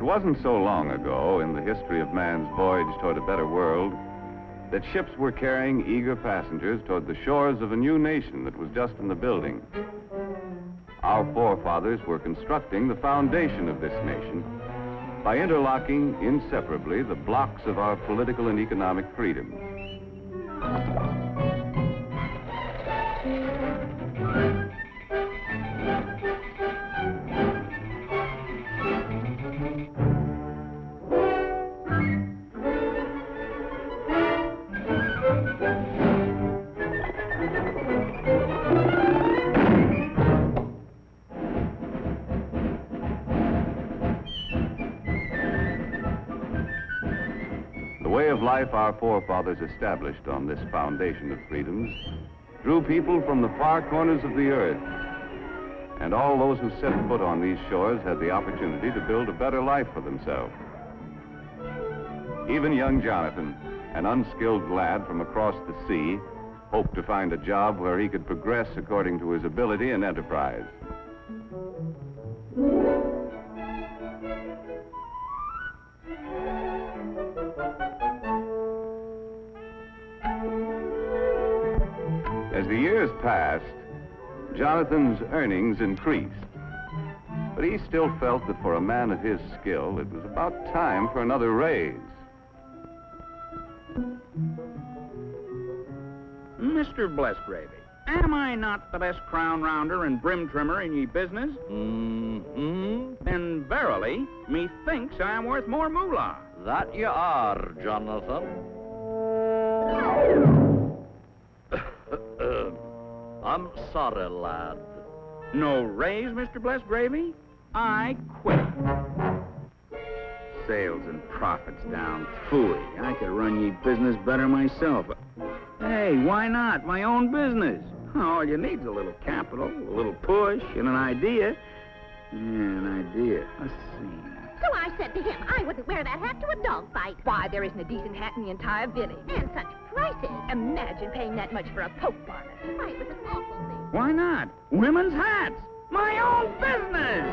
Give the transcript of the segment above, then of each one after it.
It wasn't so long ago in the history of man's voyage toward a better world that ships were carrying eager passengers toward the shores of a new nation that was just in the building. Our forefathers were constructing the foundation of this nation by interlocking inseparably the blocks of our political and economic freedoms. The way of life our forefathers established on this foundation of freedoms drew people from the far corners of the earth. And all those who set foot on these shores had the opportunity to build a better life for themselves. Even young Jonathan, an unskilled lad from across the sea, hoped to find a job where he could progress according to his ability and enterprise. As the years passed, Jonathan's earnings increased. But he still felt that for a man of his skill, it was about time for another raise. Mr. Blessgravy, am I not the best crown rounder and brim trimmer in ye business? Then verily, methinks I am worth more moolah. That you are, Jonathan. I'm sorry, lad. No raise, Mr. Blessgravy? I quit. Sales and profits down. Phooey, I could run ye business better myself. Hey, why not? My own business. All you need's a little capital, a little push, and an idea. Yeah, an idea. Let's see. So I said to him, I wouldn't wear that hat to a dog fight. Why, there isn't a decent hat in the entire village. And such prices. Imagine paying that much for a poke bonnet. Why, it was an awful thing. Why not? Women's hats. My own business.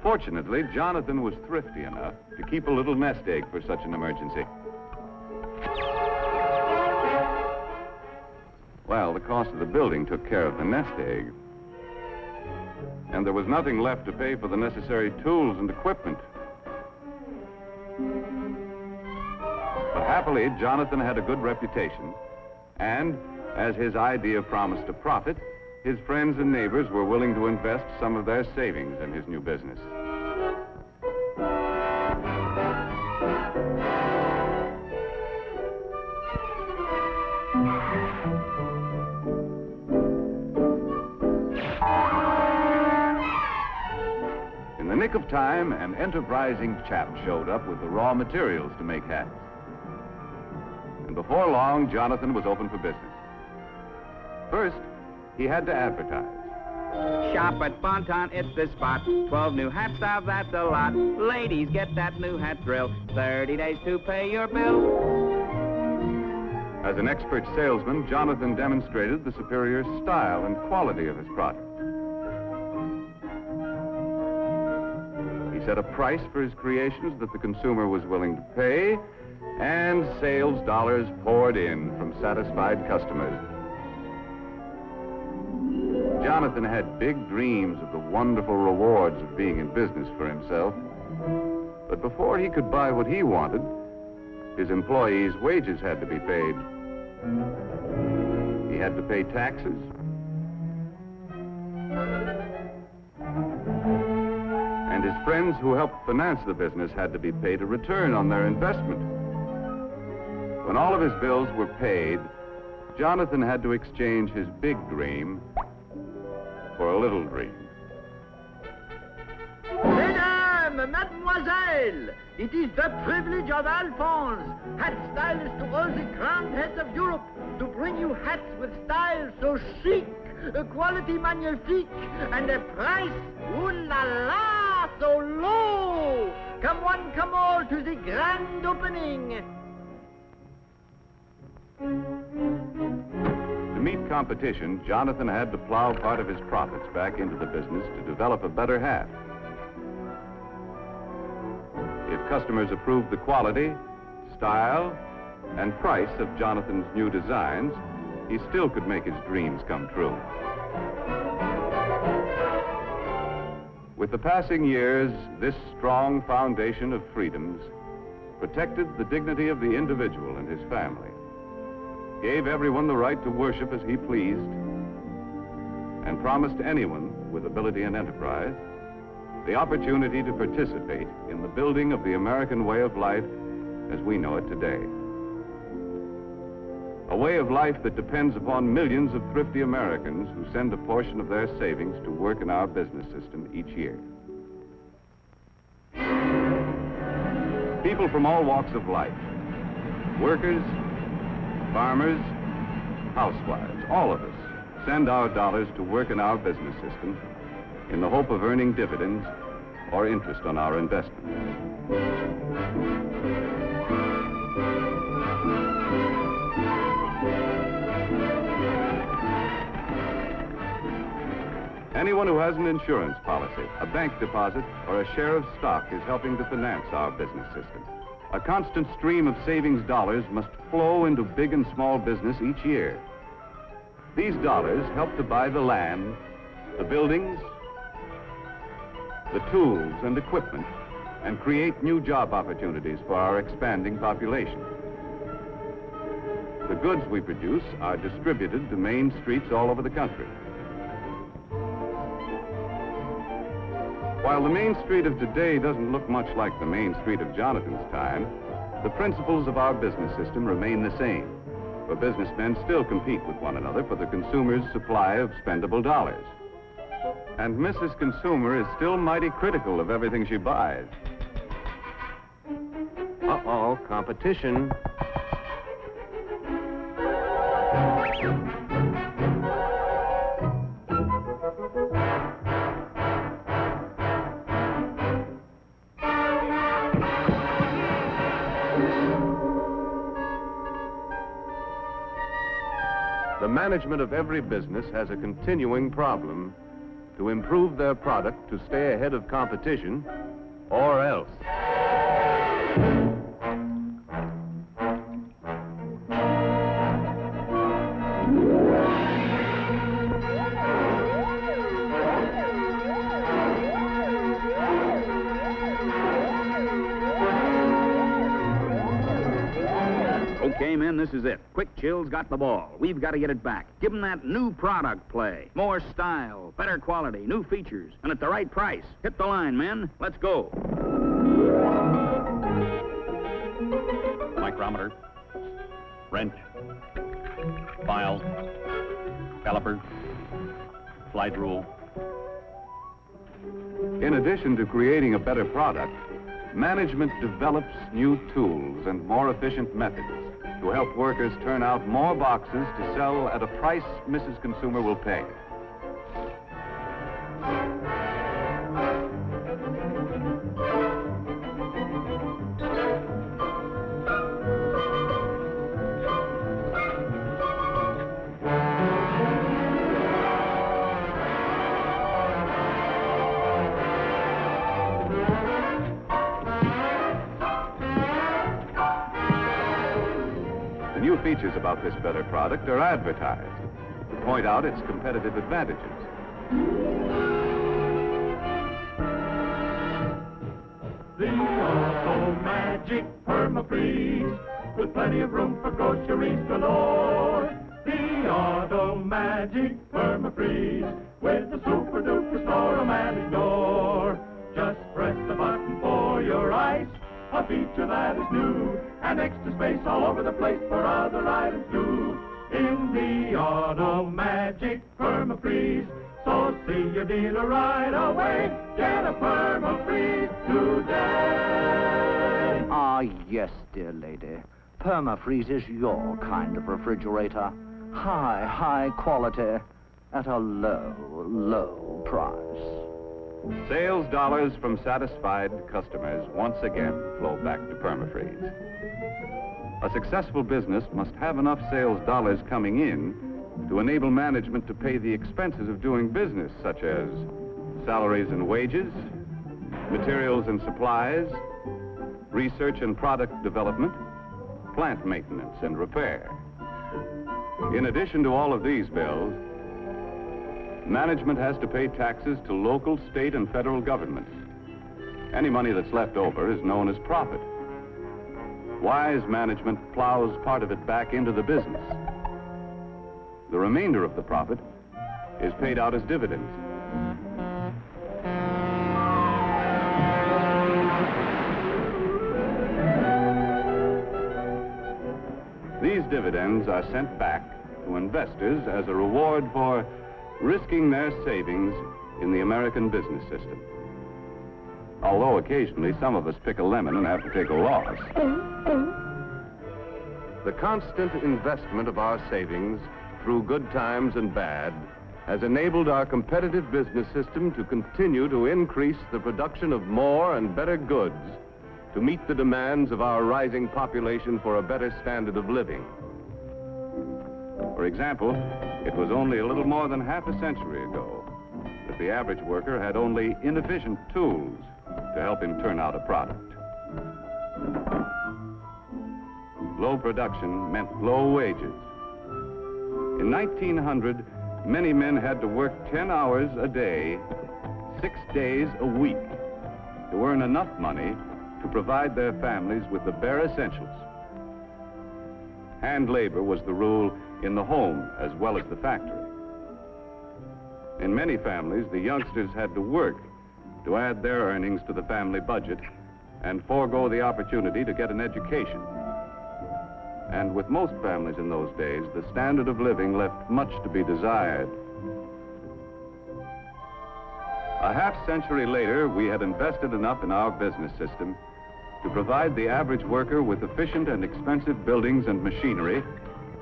Fortunately, Jonathan was thrifty enough to keep a little nest egg for such an emergency. Well, the cost of the building took care of the nest egg. And there was nothing left to pay for the necessary tools and equipment. But happily, Jonathan had a good reputation. And as his idea promised a profit, his friends and neighbors were willing to invest some of their savings in his new business. In the nick of time, an enterprising chap showed up with the raw materials to make hats. And before long, Jonathan was open for business. First, he had to advertise. Shop at Bonton, it's the spot. 12 new hat styles, that's a lot. Ladies, get that new hat drill. 30 days to pay your bill. As an expert salesman, Jonathan demonstrated the superior style and quality of his product. He set a price for his creations that the consumer was willing to pay, and sales dollars poured in from satisfied customers. Jonathan had big dreams of the wonderful rewards of being in business for himself. But before he could buy what he wanted, his employees' wages had to be paid. He had to pay taxes. And his friends who helped finance the business had to be paid a return on their investment. When all of his bills were paid, Jonathan had to exchange his big dream for a little dream. Mesdames, mademoiselles, it is the privilege of Alphonse, hat stylist to all the grand heads of Europe, to bring you hats with style so chic, a quality magnifique, and a price, ooh la la, so low. Come one, come all to the grand opening. To meet competition, Jonathan had to plow part of his profits back into the business to develop a better hat. If customers approved the quality, style, and price of Jonathan's new designs, he still could make his dreams come true. With the passing years, this strong foundation of freedoms protected the dignity of the individual and his family, gave everyone the right to worship as he pleased, and promised anyone with ability and enterprise the opportunity to participate in the building of the American way of life as we know it today. A way of life that depends upon millions of thrifty Americans who send a portion of their savings to work in our business system each year. People from all walks of life, workers, farmers, housewives, all of us send our dollars to work in our business system in the hope of earning dividends or interest on our investments. Anyone who has an insurance policy, a bank deposit, or a share of stock is helping to finance our business system. A constant stream of savings dollars must flow into big and small business each year. These dollars help to buy the land, the buildings, the tools and equipment, and create new job opportunities for our expanding population. The goods we produce are distributed to main streets all over the country. While the Main Street of today doesn't look much like the Main Street of Jonathan's time, the principles of our business system remain the same, for businessmen still compete with one another for the consumer's supply of spendable dollars. And Mrs. Consumer is still mighty critical of everything she buys. Uh-oh, competition. The management of every business has a continuing problem to improve their product to stay ahead of competition, or else. Okay, men, this is it. Quick Chill's got the ball. We've got to get it back. Give them that new product play. More style, better quality, new features, and at the right price. Hit the line, men. Let's go. Micrometer, wrench, file, caliper, slide rule. In addition to creating a better product, management develops new tools and more efficient methods to help workers turn out more boxes to sell at a price Mrs. Consumer will pay. The new features about this better product are advertised to point out its competitive advantages. The Auto Magic Perma-Freeze, with plenty of room for groceries galore. The Auto Magic Perma-Freeze, with the super-duper store-o-matic door. Just press the button for your ice, a feature that is new, and extra space all over the place for other items too. In the Auto Magic Perma-Freeze, so see your dealer right away. Get a Perma-Freeze today. Ah, yes, dear lady. Permafreeze is your kind of refrigerator. High quality at a low price. Sales dollars from satisfied customers once again flow back to Permafreeze. A successful business must have enough sales dollars coming in to enable management to pay the expenses of doing business, such as salaries and wages, materials and supplies, research and product development, plant maintenance and repair. In addition to all of these bills, management has to pay taxes to local, state, and federal governments. Any money that's left over is known as profit. Wise management plows part of it back into the business. The remainder of the profit is paid out as dividends. These dividends are sent back to investors as a reward for risking their savings in the American business system. Although occasionally some of us pick a lemon and have to take a loss. The constant investment of our savings through good times and bad has enabled our competitive business system to continue to increase the production of more and better goods to meet the demands of our rising population for a better standard of living. For example, it was only a little more than half a century ago that the average worker had only inefficient tools to help him turn out a product. Low production meant low wages. In 1900, many men had to work 10 hours a day, 6 days a week, to earn enough money to provide their families with the bare essentials. Hand labor was the rule in the home as well as the factory. In many families, the youngsters had to work to add their earnings to the family budget and forego the opportunity to get an education. And with most families in those days, the standard of living left much to be desired. A half-century later, we had invested enough in our business system to provide the average worker with efficient and expensive buildings and machinery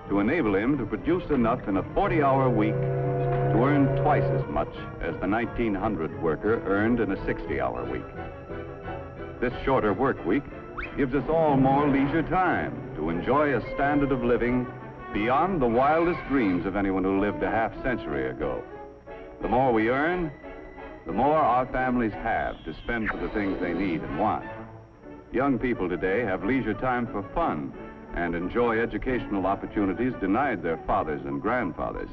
to enable him to produce enough in a 40-hour week to earn twice as much as the 1900 worker earned in a 60-hour week. This shorter work week gives us all more leisure time to enjoy a standard of living beyond the wildest dreams of anyone who lived a half-century ago. The more we earn, the more our families have to spend for the things they need and want. Young people today have leisure time for fun and enjoy educational opportunities denied their fathers and grandfathers.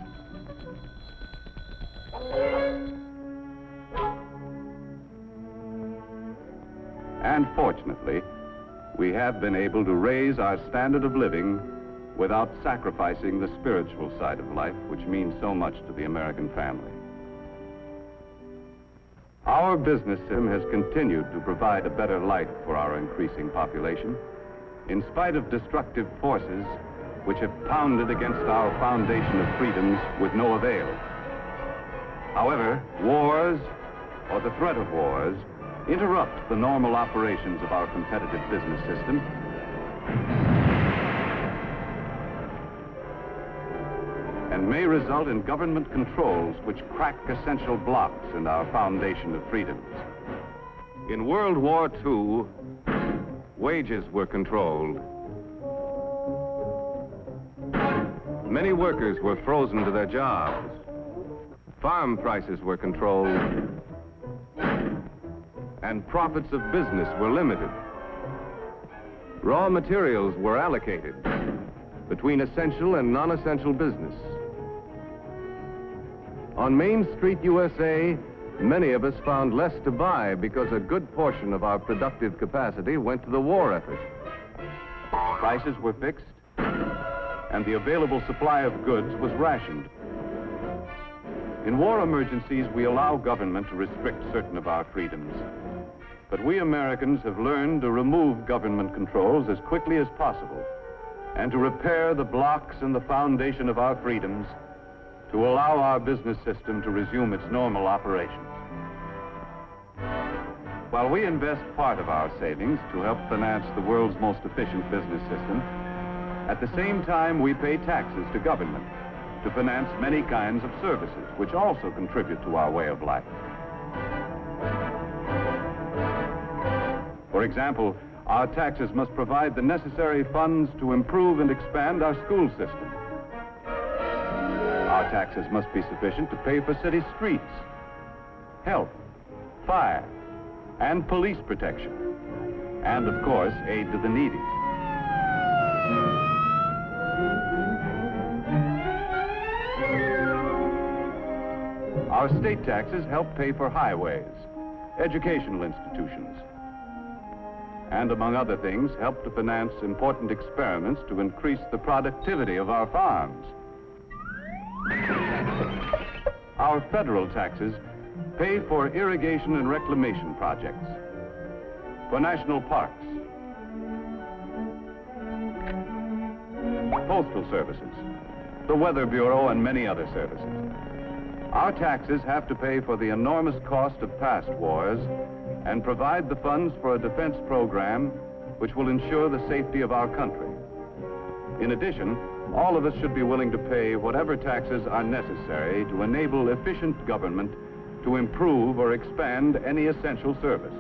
And fortunately, we have been able to raise our standard of living without sacrificing the spiritual side of life, which means so much to the American family. Our business system has continued to provide a better life for our increasing population, in spite of destructive forces which have pounded against our foundation of freedoms with no avail. However, wars, or the threat of wars, interrupt the normal operations of our competitive business system and may result in government controls which crack essential blocks in our foundation of freedoms. In World War II, wages were controlled. Many workers were frozen to their jobs. Farm prices were controlled, and profits of business were limited. Raw materials were allocated between essential and non-essential business. On Main Street, USA, many of us found less to buy because a good portion of our productive capacity went to the war effort. Prices were fixed, and the available supply of goods was rationed. In war emergencies, we allow government to restrict certain of our freedoms. But we Americans have learned to remove government controls as quickly as possible and to repair the blocks in the foundation of our freedoms to allow our business system to resume its normal operations. While we invest part of our savings to help finance the world's most efficient business system, at the same time we pay taxes to government to finance many kinds of services which also contribute to our way of life. For example, our taxes must provide the necessary funds to improve and expand our school system. Our taxes must be sufficient to pay for city streets, health, fire, and police protection, and, of course, aid to the needy. Our state taxes help pay for highways, educational institutions, and, among other things, help to finance important experiments to increase the productivity of our farms. Our federal taxes pay for irrigation and reclamation projects, for national parks, postal services, the Weather Bureau, and many other services. Our taxes have to pay for the enormous cost of past wars and provide the funds for a defense program which will ensure the safety of our country. In addition, all of us should be willing to pay whatever taxes are necessary to enable efficient government to improve or expand any essential service.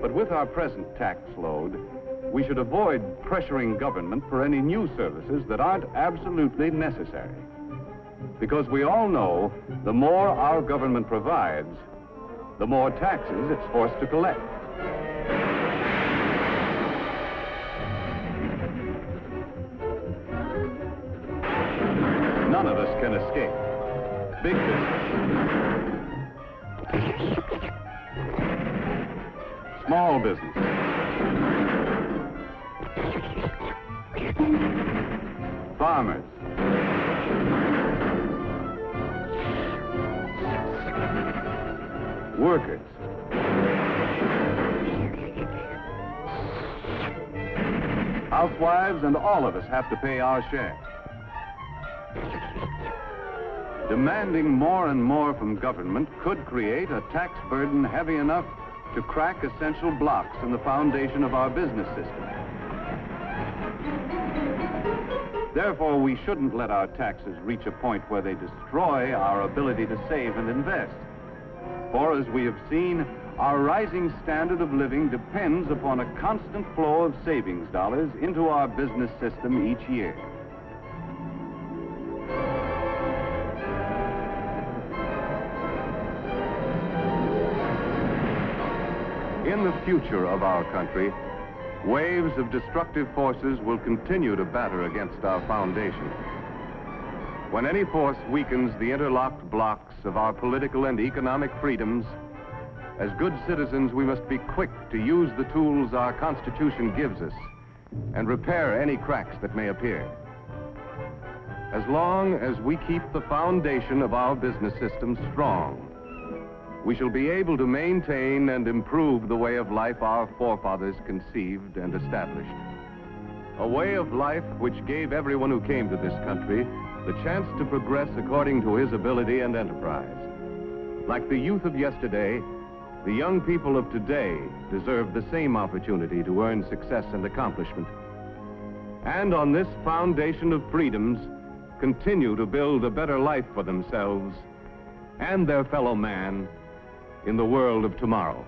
But with our present tax load, we should avoid pressuring government for any new services that aren't absolutely necessary. Because we all know the more our government provides, the more taxes it's forced to collect. None of us can escape. Big business, small business, farmers, workers, housewives, and all of us have to pay our share. Demanding more and more from government could create a tax burden heavy enough to crack essential blocks in the foundation of our business system. Therefore, we shouldn't let our taxes reach a point where they destroy our ability to save and invest. For, as we have seen, our rising standard of living depends upon a constant flow of savings dollars into our business system each year. In the future of our country, waves of destructive forces will continue to batter against our foundation. When any force weakens the interlocked blocks of our political and economic freedoms, as good citizens, we must be quick to use the tools our Constitution gives us and repair any cracks that may appear. As long as we keep the foundation of our business system strong, we shall be able to maintain and improve the way of life our forefathers conceived and established. A way of life which gave everyone who came to this country the chance to progress according to his ability and enterprise. Like the youth of yesterday, the young people of today deserve the same opportunity to earn success and accomplishment. And on this foundation of freedoms, continue to build a better life for themselves and their fellow man in the world of tomorrow.